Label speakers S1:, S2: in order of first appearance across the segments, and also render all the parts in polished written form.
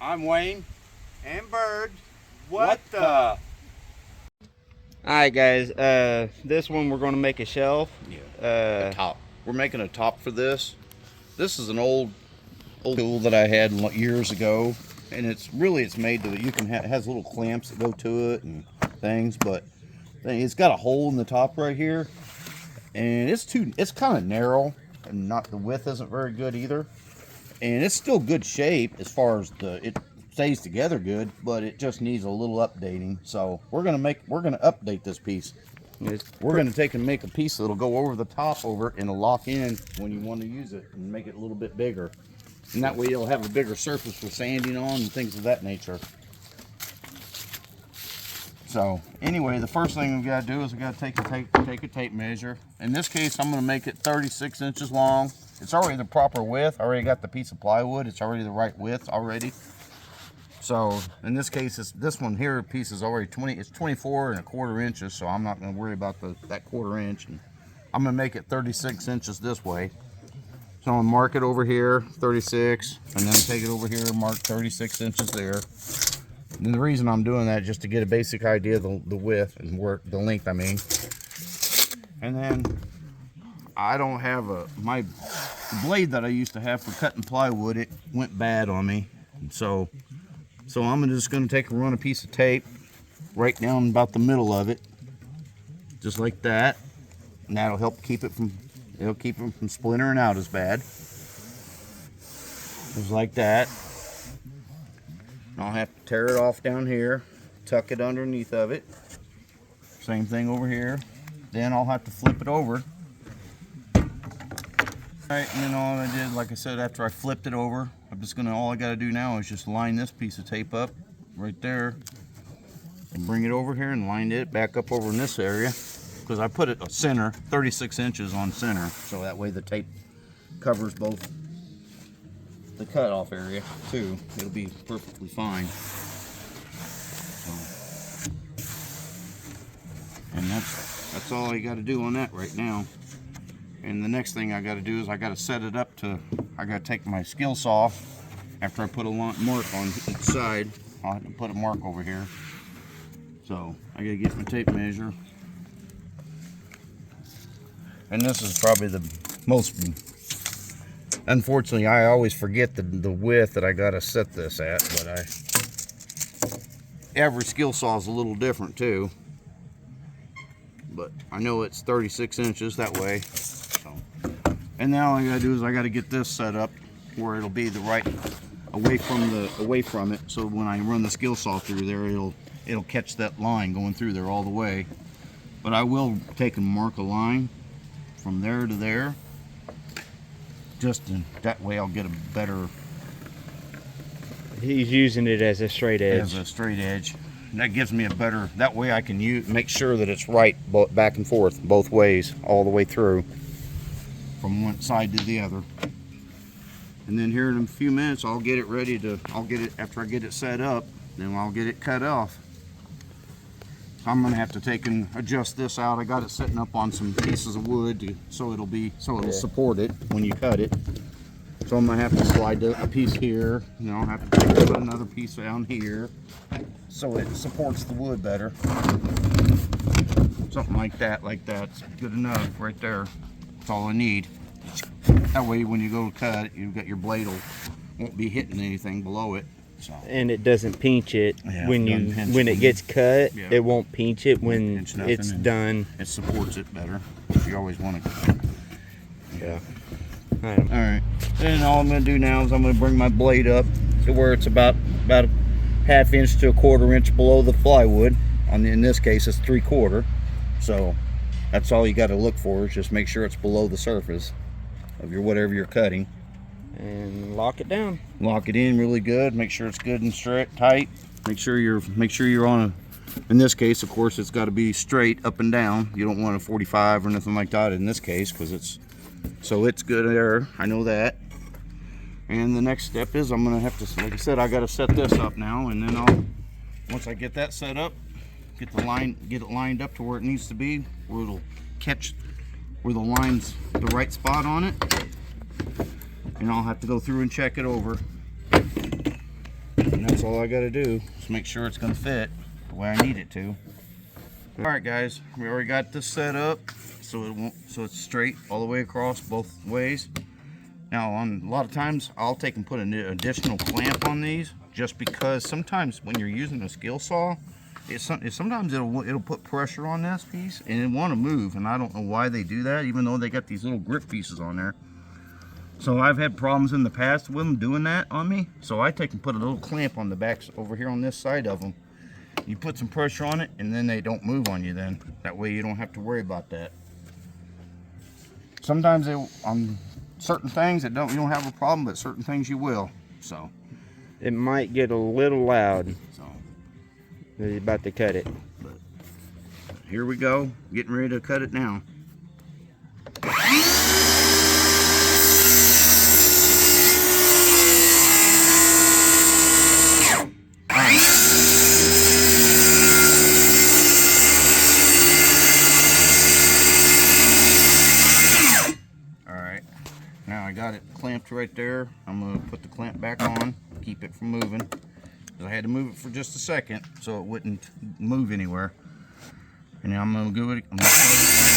S1: I'm Wayne. And Bird. What the?
S2: Alright guys, this one we're going to make a shelf.
S3: A top. We're making a top for this. This is an old tool that I had years ago, and it's made to, you can it has little clamps that go to it and things, but it's got a hole in the top right here, and it's kind of narrow, and the width isn't very good either, and it's still good shape as far as it stays together good, but it just needs a little updating. So we're gonna update this piece. We're going to take and make a piece that'll go over the top over it and it'll lock in when you want to use it and make it a little bit bigger. And that way you'll have a bigger surface for sanding on and things of that nature. So anyway, the first thing we've got to do is we've got to take a tape measure. In this case, I'm going to make it 36 inches long. It's already the proper width. I already got the piece of plywood. It's already the right width already. So in this case, this one here piece is already 24 1/4 inches, so I'm not going to worry about that 1/4 inch. And I'm going to make it 36 inches this way. So I'm going to mark it over here, 36, and then take it over here and mark 36 inches there. And the reason I'm doing that is just to get a basic idea of the width and the length, I mean. And then I don't have my blade that I used to have for cutting plywood, it went bad on me. And so I'm just going to run a piece of tape right down about the middle of it, just like that, and that'll help keep it from splintering out as bad. Just like that. And I'll have to tear it off down here, tuck it underneath of it. Same thing over here. Then I'll have to flip it over. Alright, and then all I did, like I said, after I flipped it over, all I got to do now is just line this piece of tape up right there and bring it over here and line it back up over in this area, because I put it center, 36 inches on center, so that way the tape covers both the cutoff area too. It'll be perfectly fine. So, and that's all I got to do on that right now. And the next thing I got to do is I got to set it up I got to take my skill saw, after I put a mark on each side, I'll have to put a mark over here. So I got to get my tape measure. And this is probably the most, unfortunately I always forget the width that I got to set this at, but every skill saw is a little different too. But I know it's 36 inches that way. And now all I gotta do is I gotta get this set up where it'll be the right away from it, so when I run the skill saw through there, it'll catch that line going through there all the way. But I will take and mark a line from there to there, that way I'll get a better.
S2: He's using it as a straight edge.
S3: As a straight edge. And that gives me a better. That way I can make sure that it's right back and forth both ways all the way through, from one side to the other. And then here in a few minutes I'll get it ready to, after I get it set up, then I'll get it cut off. So I'm gonna have to take and adjust this out. I got it sitting up on some pieces of wood so it'll support it when you cut it. So I'm gonna have to slide a piece here, and I'll have to put another piece down here so it supports the wood better. Something like that's good enough right there. That's all I need. That way when you go to cut, you've got your blade won't be hitting anything below it. So.
S2: And it doesn't pinch it when it gets cut. Yeah. It won't pinch it when it's done.
S3: It supports it better. You always want to.
S2: Yeah.
S3: All right. And all I'm going to do now is I'm going to bring my blade up to where it's about a 1/2 inch to 1/4 inch below the plywood. In this case, it's 3/4. So that's all you got to look for, is just make sure it's below the surface of whatever you're cutting.
S2: And lock it down.
S3: Lock it in really good. Make sure it's good and straight, tight. Make sure you're on in this case, of course, it's got to be straight up and down. You don't want a 45 or nothing like that in this case, because it's good there. I know that. And the next step is I'm gonna have to, like I said, I got to set this up now, and then once I get that set up, get it lined up to where it needs to be, where it'll catch where the line's the right spot on it. And I'll have to go through and check it over. all I gotta do is make sure it's gonna fit the way I need it to. All right, guys, we already got this set up so it's straight all the way across both ways. Now, on a lot of times, I'll take and put an additional clamp on these, just because sometimes when you're using a skill saw, sometimes it'll put pressure on this piece and it want to move, and I don't know why they do that, even though they got these little grip pieces on there. So I've had problems in the past with them doing that on me, so I take and put a little clamp on the backs over here on this side of them. You put some pressure on it and then they don't move on you then. That way you don't have to worry about that. Sometimes on certain things you don't have a problem, but certain things you will. So
S2: it might get a little loud.
S3: So
S2: He's about to cut it.
S3: But here we go, getting ready to cut it now. Now I got it clamped right there. I'm going to put the clamp back on, keep it from moving. I had to move it for just a second so it wouldn't move anywhere. And now I'm going to do it. I'm going to close it back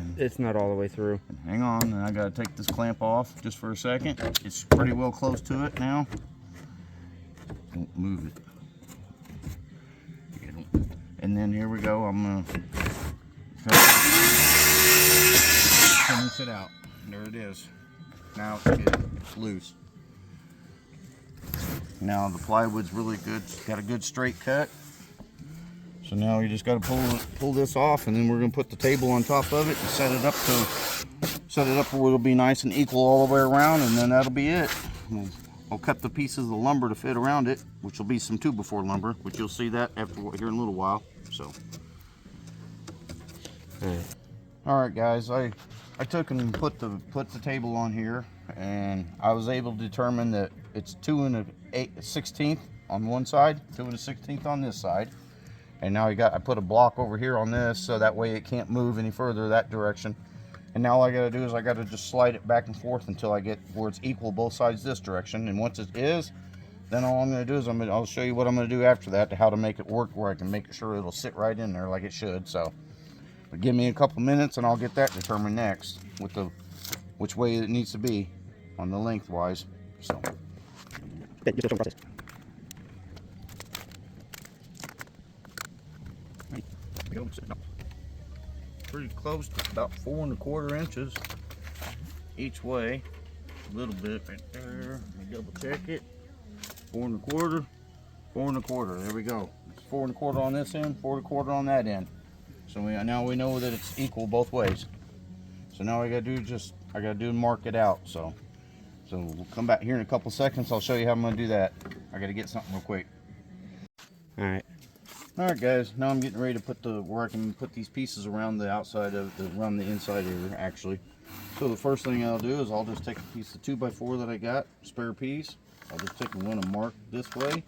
S3: up.
S2: It's not all the way through.
S3: Hang on, and I got to take this clamp off just for a second. It's pretty well close to it now. Don't move it. And then here we go. I'm gonna finish it out. There it is. Now it's good. It's loose. Now the plywood's really good. It's got a good straight cut. So now you just got to pull this off, and then we're gonna put the table on top of it and set it up where it'll be nice and equal all the way around, and then that'll be it. I'll cut the pieces of the lumber to fit around it, which will be some 2x4 lumber, which you'll see that after here in a little while. So, all right, guys, I took and put the table on here, and I was able to determine that it's 2 1/16 on one side, 2 1/16 on this side, and now I put a block over here on this so that way it can't move any further that direction. And now all I gotta do is I gotta just slide it back and forth until I get where it's equal both sides this direction. And once it is, then all I'm gonna do is I'll show you what I'm gonna do after that to how to make it work where I can make sure it'll sit right in there like it should. So, but give me a couple minutes and I'll get that determined next with which way it needs to be on the lengthwise. So. Pretty close to about 4 1/4 inches each way. A little bit right there. Let me double check it. 4 1/4, 4 1/4. There we go. It's 4 1/4 on this end, 4 1/4 on that end. So now we know that it's equal both ways. So now I gotta do mark it out. So we'll come back here in a couple seconds. I'll show you how I'm gonna do that. I gotta get something real quick.
S2: All right.
S3: All right, guys, now I'm getting ready to put where I can put these pieces around the outside around the inside here, actually. So the first thing I'll do is I'll just take a piece of 2x4 that I got, spare piece. I'll just take and run a mark this way,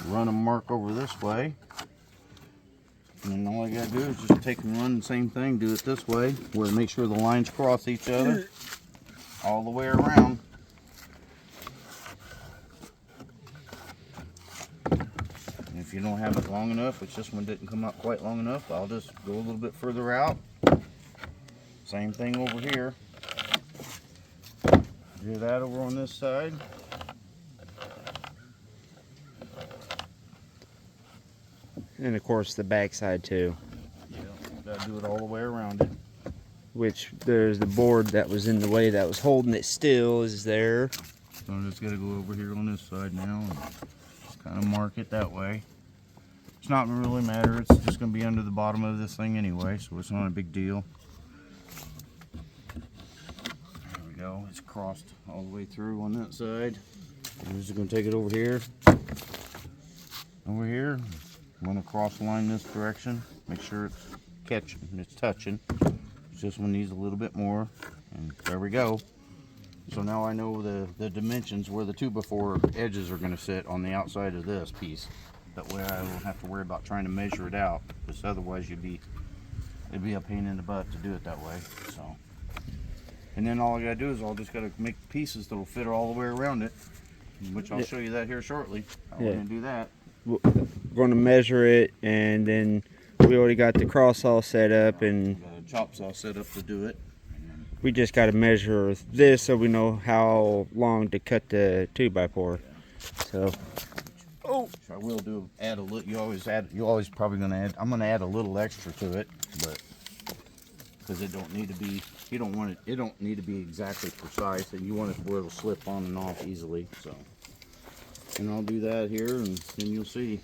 S3: run a mark over this way. And then all I gotta do is just take and run the same thing, do it this way, where make sure the lines cross each other all the way around. If you don't have it long enough, it's this one didn't come out quite long enough, I'll just go a little bit further out. Same thing over here. Do that over on this side.
S2: And of course the back side too.
S3: Yeah, gotta do it all the way around it.
S2: Which there's the board that was in the way that was holding it still is there.
S3: So I'm just gonna go over here on this side now and just kind of mark it that way. It's not really matter, it's just gonna be under the bottom of this thing anyway, so it's not a big deal. There we go, it's crossed all the way through on that side. I'm just gonna take it over here. Over here, I'm gonna cross line this direction, make sure it's catching, it's touching. This one needs a little bit more, and there we go. So now I know the dimensions where the 2x4 edges are gonna sit on the outside of this piece. That way I don't have to worry about trying to measure it out, because otherwise it'd be a pain in the butt to do it that way. So, and then all I gotta do is I'll just gotta make pieces that'll fit all the way around it, which I'll show you that here shortly. I'm gonna do that.
S2: We're going to measure it, and then we already got the cross saw set up, and
S3: Got a chop saw set up to do it.
S2: we just got to measure this so we know how long to cut the 2x4. So,
S3: Which I will do. Add a little. You always probably gonna add. I'm gonna add a little extra to it, but because it don't need to be. You don't want it. It don't need to be exactly precise, and you want it where it'll slip on and off easily. So, and I'll do that here, and then you'll see.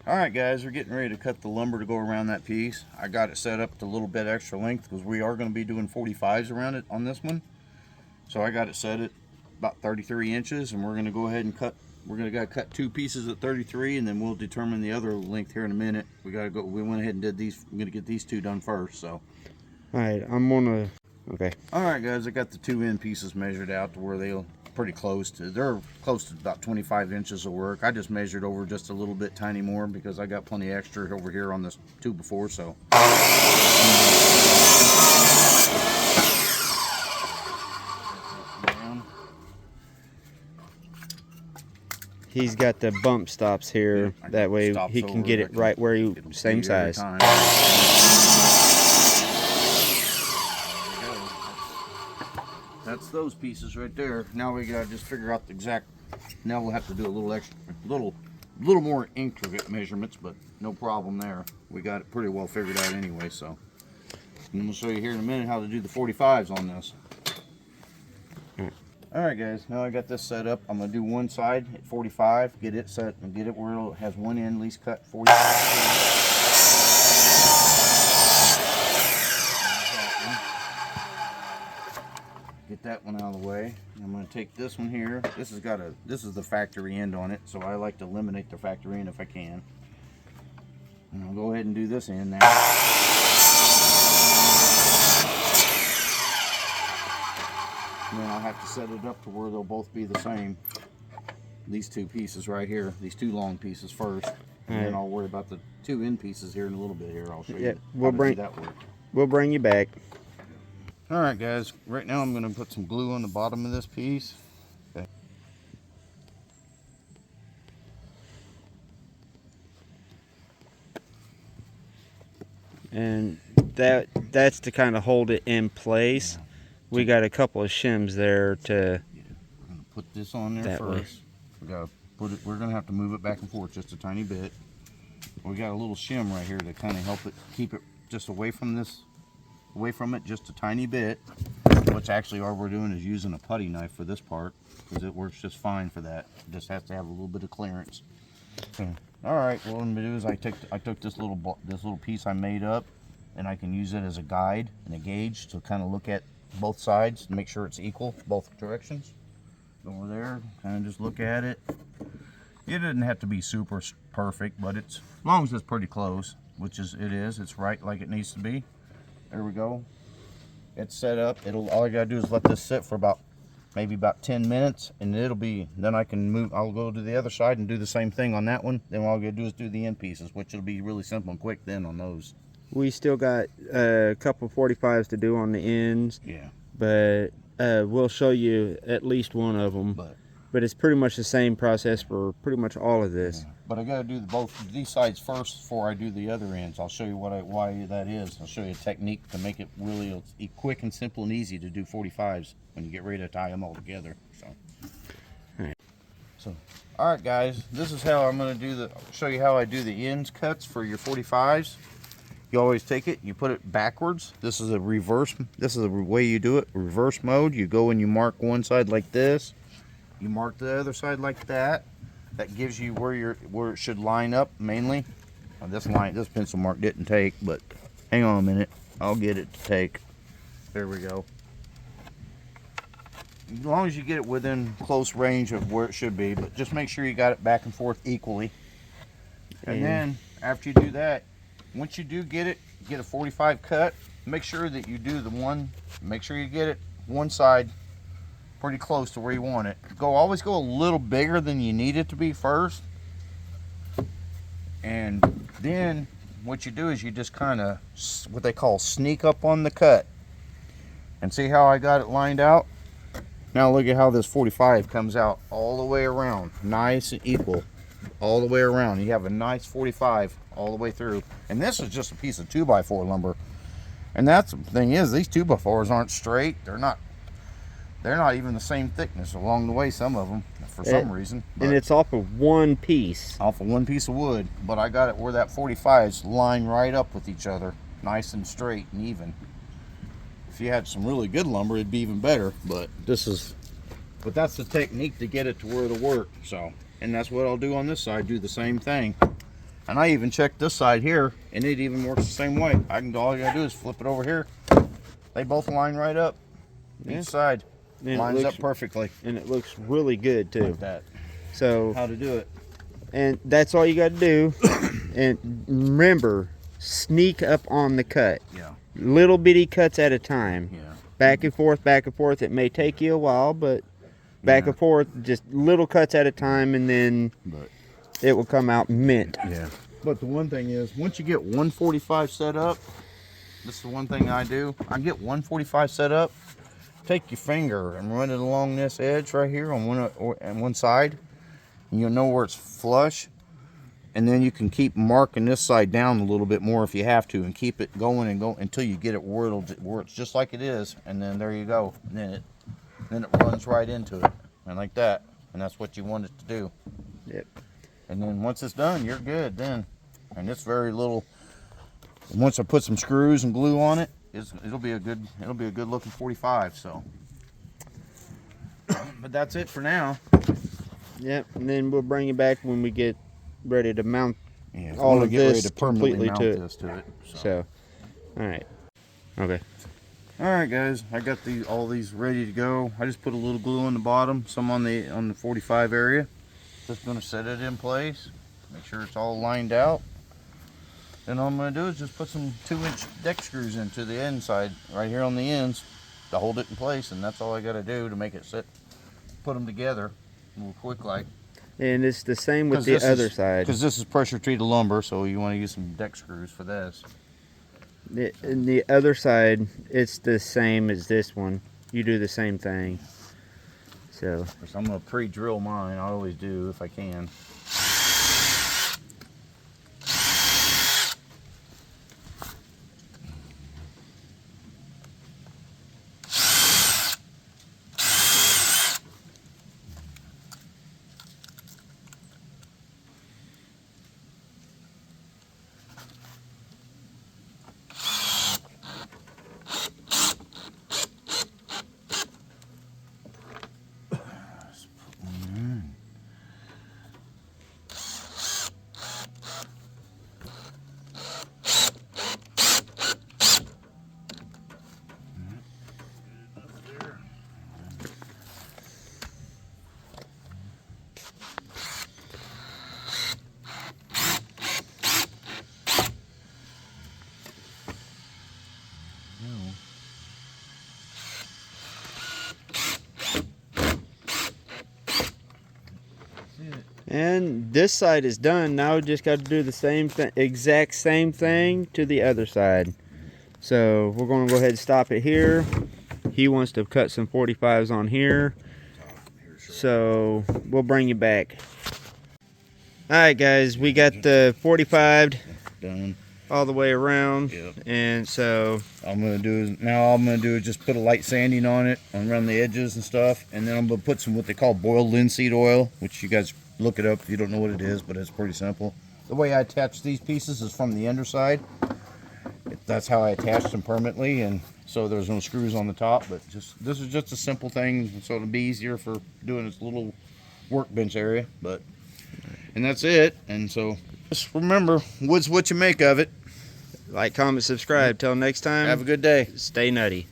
S3: All right, guys, we're getting ready to cut the lumber to go around that piece. I got it set up to a little bit extra length because we are going to be doing 45s around it on this one. So I got it set at about 33 inches, and we're going to go ahead and cut. We're going to cut 2 pieces at 33, and then we'll determine the other length here in a minute. We went ahead and did these. I'm going to get these 2 done first. So.
S2: all right, I'm gonna. Okay.
S3: All right, guys, I got the 2 end pieces measured out to where they're pretty close to. They're close to about 25 inches of work. I just measured over just a little bit, tiny more, because I got plenty extra over here on this 2 before. So.
S2: He's got the bump stops here.
S3: Yeah,
S2: that way
S3: stops
S2: he can
S3: over,
S2: get
S3: I
S2: it
S3: can
S2: right where you
S3: get 'em
S2: same
S3: straight every
S2: size.
S3: time. That's those pieces right there. Now we gotta just figure out the exact. Now we'll have to do a little extra, little more intricate measurements, but no problem there. We got it pretty well figured out anyway. So, and we'll show you here in a minute how to do the 45s on this. All right, guys. Now I got this set up. I'm gonna do one side at 45, get it set, and get it where it has one end at least cut 45. Get that one out of the way. I'm going to take this one here. This is the factory end on it, so I like to eliminate the factory end if I can. And I'll go ahead and do this end now. And then I'll have to set it up to where they'll both be the same. These 2 pieces right here, these 2 long pieces first, and then I'll worry about the 2 end pieces here in a little bit. Here, I'll show you how to do that work.
S2: We'll bring you back.
S3: All right, guys. Right now, I'm going to put some glue on the bottom of this piece. Okay.
S2: And that's to kind of hold it in place. Yeah. We got a couple of shims there to.
S3: Yeah. We're going to put this on there first. We got to put it. We're going to have to move it back and forth just a tiny bit. We got a little shim right here to kind of help it keep it just away from this. Away from it just a tiny bit, which actually all we're doing is using a putty knife for this part because it works just fine for that. It just has to have a little bit of clearance. Okay. All right, well, what I'm gonna do is I took this little piece I made up, and I can use it as a guide and a gauge to kind of look at both sides and make sure it's equal both directions. Over there, kind of just look at it. It doesn't have to be super perfect, but as long as it's pretty close, which is it's right like it needs to be. There we go. It's set up. All I gotta do is let this sit for maybe about 10 minutes, and then I can move. I'll go to the other side and do the same thing on that one. Then all I gotta do is do the end pieces, which will be really simple and quick then on those.
S2: We still got a couple 45s to do on the ends.
S3: Yeah.
S2: But we'll show you at least one of them. But it's pretty much the same process for pretty much all of this.
S3: Yeah. But I got to do both these sides first before I do the other ends. I'll show you why that is. I'll show you a technique to make it really quick and simple and easy to do 45s when you get ready to tie them all together. So, all right, guys, this is how I'm going to show you how I do the ends cuts for your 45s. You always take it, you put it backwards. This is a reverse. This is the way you do it. Reverse mode. You go and you mark one side like this. You mark the other side like that. That gives you where it should line up mainly. This pencil mark didn't take, but hang on a minute. I'll get it to take. There we go. As long as you get it within close range of where it should be, but just make sure you got it back and forth equally. And then after you do that, once you do get a 45 cut, make sure that you do make sure you get it one side pretty close to where you want it. Always go a little bigger than you need it to be first. And then what you do is you just kind of what they call sneak up on the cut. And see how I got it lined out? Now look at how this 45 comes out all the way around, nice and equal all the way around. You have a nice 45 all the way through. And this is just a piece of 2x4 lumber. And that's the thing is, these 2x4s aren't straight. They're not even the same thickness along the way, some of them, for some reason.
S2: And it's off of one piece.
S3: Off of one piece of wood. But I got it where that 45s line right up with each other, nice and straight and even. If you had some really good lumber, it'd be even better. But that's the technique to get it to where it'll work. So, and that's what I'll do on this side, do the same thing. And I even checked this side here, and it even works the same way. All you gotta do is flip it over here. They both line right up.
S2: Yeah.
S3: Each side
S2: And
S3: lines up perfectly.
S2: And it looks really good too.
S3: Like that.
S2: So,
S3: How to do it.
S2: and that's all you got to do. And remember, sneak up on the cut.
S3: Yeah.
S2: Little bitty cuts at a time.
S3: Yeah.
S2: Back and forth, back and forth. It may take you a while, but back
S3: Yeah.
S2: and forth, just little cuts at a time, and then
S3: But
S2: it will come out mint.
S3: yeah. But the one thing is, once you get 145 set up, this is the one thing I do. I get 145 set up. Take your finger and run it along this edge right here on one side, and you'll know where it's flush. And then you can keep marking this side down a little bit more if you have to, and keep it going and go until you get it where it's just like it is. And then there you go. And then it runs right into it, and like that. And that's what you want it to do.
S2: Yep.
S3: And then once it's done, you're good then. And it's very little. Once I put some screws and glue on it, it'll be a good looking 45. So, but that's it for now.
S2: Yep. And then we'll bring it back when we get ready to mount
S3: Yeah,
S2: all
S3: I'm gonna
S2: of
S3: get ready
S2: this
S3: to permanently
S2: completely
S3: mount
S2: to it.
S3: this to it.
S2: So, all right. Okay.
S3: All right, guys, I got all these ready to go. I just put a little glue on the bottom, some on the 45 area. Just gonna set it in place, make sure it's all lined out. Then all I'm gonna do is just put some 2-inch deck screws into the inside, right here on the ends, to hold it in place, and that's all I gotta do to make it sit. Put them together, a little quick like.
S2: And it's the same with the other side.
S3: Because this is pressure treated lumber, so you want to use some deck screws for this.
S2: And the other side, it's the same as this one. You do the same thing. So,
S3: I'm gonna pre-drill mine. I always do if I can.
S2: and this side is done. Now we just got to do the same thing, exact same thing to the other side. So we're going to go ahead and stop it here. He wants to cut some 45s on here. So we'll bring you back. Alright guys, we got the 45
S3: Done.
S2: all the way around.
S3: Yep.
S2: And so
S3: All I'm gonna do is just put a light sanding on it around the edges and stuff, and then I'm gonna put some what they call boiled linseed oil, which you guys look it up if you don't know what it is, but it's pretty simple. The way I attach these pieces is from the underside. That's how I attached them permanently, and so there's no screws on the top. But this is just a simple thing, so it'll be easier for doing this little workbench area. And that's it. And so just remember, wood's what you make of it.
S2: like, comment, subscribe. Till next time,
S3: Have a good day.
S2: stay nutty.